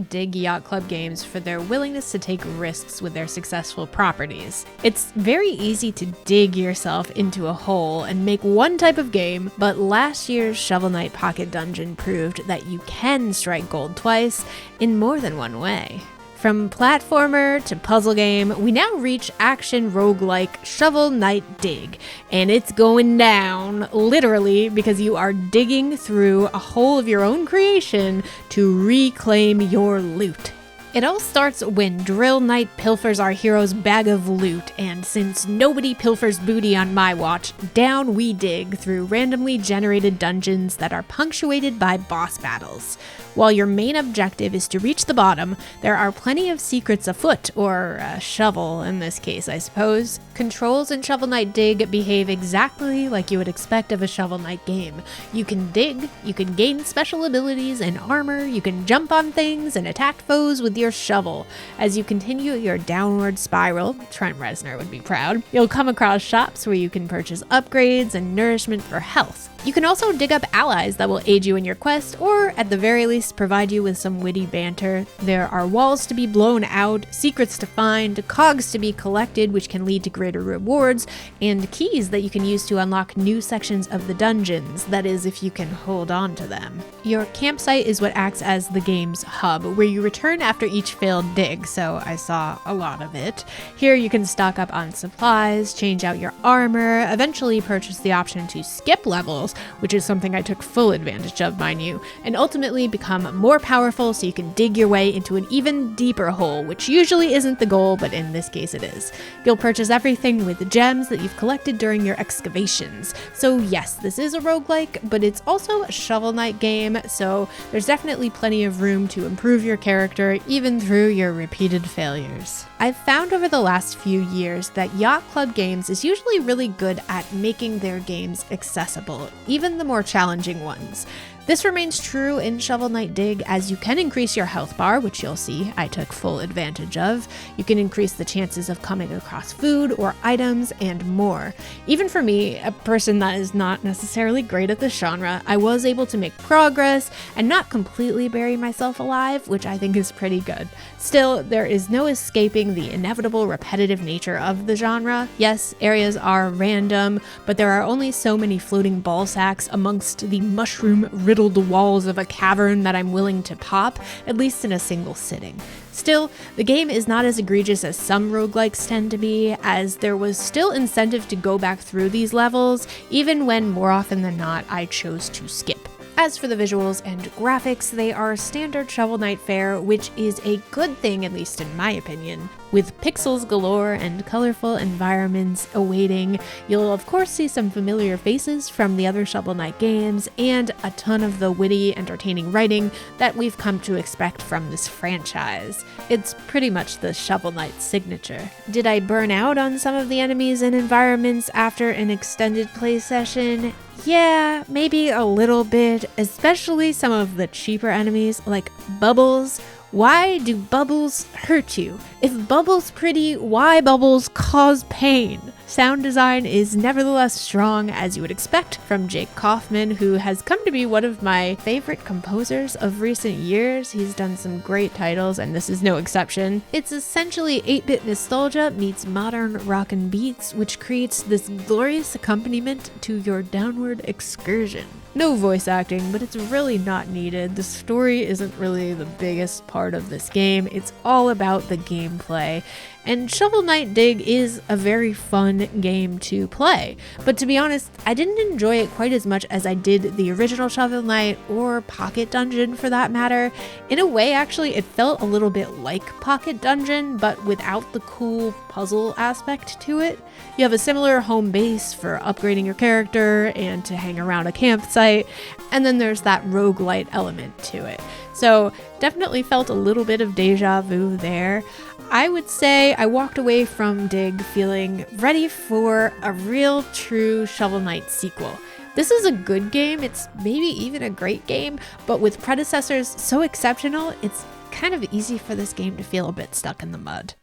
and dig Yacht Club games for their willingness to take risks with their successful properties. It's very easy to dig yourself into a hole and make one type of game, but last year's Shovel Knight Pocket Dungeon proved that you can strike gold twice in more than one way. From platformer to puzzle game, we now reach action roguelike Shovel Knight Dig, and it's going down, literally, because you are digging through a hole of your own creation to reclaim your loot. It all starts when Drill Knight pilfers our hero's bag of loot, and since nobody pilfers booty on my watch, down we dig through randomly generated dungeons that are punctuated by boss battles. While your main objective is to reach the bottom, there are plenty of secrets afoot, or a shovel in this case, I suppose. Controls in Shovel Knight Dig behave exactly like you would expect of a Shovel Knight game. You can dig, you can gain special abilities and armor, you can jump on things and attack foes with your shovel. As you continue your downward spiral, Trent Reznor would be proud, you'll come across shops where you can purchase upgrades and nourishment for health. You can also dig up allies that will aid you in your quest, or at the very least provide you with some witty banter. There are walls to be blown out, secrets to find, cogs to be collected which can lead to greater rewards, and keys that you can use to unlock new sections of the dungeons, that is if you can hold on to them. Your campsite is what acts as the game's hub, where you return after each failed dig, so I saw a lot of it. Here you can stock up on supplies, change out your armor, eventually purchase the option to skip levels, which is something I took full advantage of, mind you, and ultimately become more powerful so you can dig your way into an even deeper hole, which usually isn't the goal, but in this case it is. You'll purchase everything with gems that you've collected during your excavations. So yes, this is a roguelike, but it's also a Shovel Knight game, so there's definitely plenty of room to improve your character even through your repeated failures. I've found over the last few years that Yacht Club Games is usually really good at making their games accessible, even the more challenging ones. This remains true in Shovel Knight Dig, as you can increase your health bar, which you'll see I took full advantage of. You can increase the chances of coming across food or items and more. Even for me, a person that is not necessarily great at this genre, I was able to make progress and not completely bury myself alive, which I think is pretty good. Still, there is no escaping the inevitable repetitive nature of the genre. Yes, areas are random, but there are only so many floating ball sacks amongst the mushroom-riddled walls of a cavern that I'm willing to pop, at least in a single sitting. Still, the game is not as egregious as some roguelikes tend to be, as there was still incentive to go back through these levels, even when more often than not I chose to skip. As for the visuals and graphics, they are standard Shovel Knight fare, which is a good thing, at least in my opinion. With pixels galore and colorful environments awaiting, you'll of course see some familiar faces from the other Shovel Knight games, and a ton of the witty, entertaining writing that we've come to expect from this franchise. It's pretty much the Shovel Knight signature. Did I burn out on some of the enemies and environments after an extended play session? Yeah, maybe a little bit, especially some of the cheaper enemies like Bubbles. Why do bubbles hurt you? If bubbles pretty, why bubbles cause pain? Sound design is nevertheless strong, as you would expect from Jake Kaufman, who has come to be one of my favorite composers of recent years. He's done some great titles, and this is no exception. It's essentially 8-bit nostalgia meets modern rockin' beats, which creates this glorious accompaniment to your downward excursion. No voice acting, but it's really not needed. The story isn't really the biggest part of this game. It's all about the gameplay. And Shovel Knight Dig is a very fun game to play. But to be honest, I didn't enjoy it quite as much as I did the original Shovel Knight, or Pocket Dungeon for that matter. In a way, actually, it felt a little bit like Pocket Dungeon, but without the cool puzzle aspect to it. You have a similar home base for upgrading your character and to hang around a campsite, and then there's that roguelite element to it. So definitely felt a little bit of deja vu there. I would say I walked away from Dig feeling ready for a real true Shovel Knight sequel. This is a good game, it's maybe even a great game, but with predecessors so exceptional, it's kind of easy for this game to feel a bit stuck in the mud.